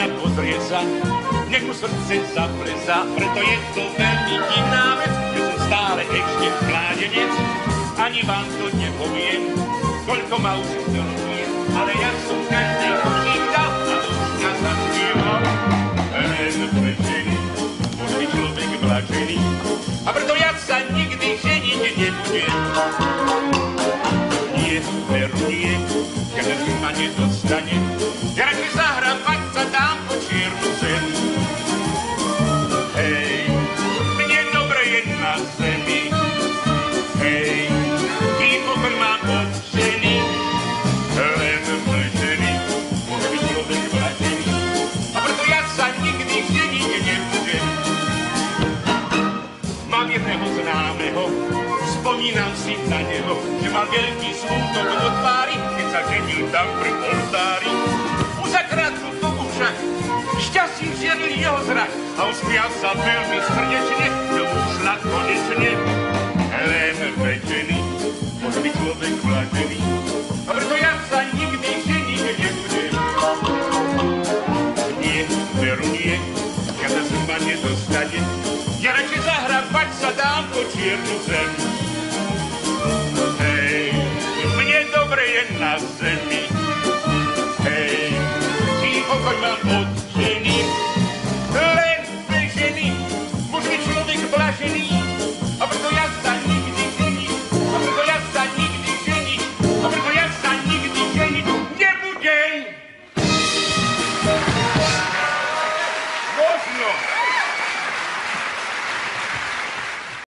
mňa pozrie sa, nech mu srdce zaplesá. Preto je to veľmi divná vec, že som stále ešte mládenec. Ani vám to nepoviem, koľko ma už miluje, ale ja som každého nikda a už ťa zaspieval. Len vlečený, môže byť človek vlačený, a preto ja sa nikdy ženiť nebudem. Nie, veru nie, keď ma nedostane, ja radšej zahrabať sa dám po čiernu zem. Hej, mne dobre je na zemi, hej, kým pokoj mám od ženy, len vlečený, môže byť človek vlačený, a preto ja sa nikdy ženiť nebudem. Mám jedného známeho, spomínam si na neho, že mal veľký smútok do tvári, keď sa ženil tam pri oltári. Už za krátku dobu však šťastím žiaril jeho zrak a usmial sa veľmi srdečne, že mu šla konečne. Len vlečený, môže byť človek vlačený, a preto ja sa nikdy ženiť nebudem. Nie, veru nie, keď sa ma nedostane, ja radšej zahrabať sa dám po čiernu zem. Hej, mne dobre je na zemi,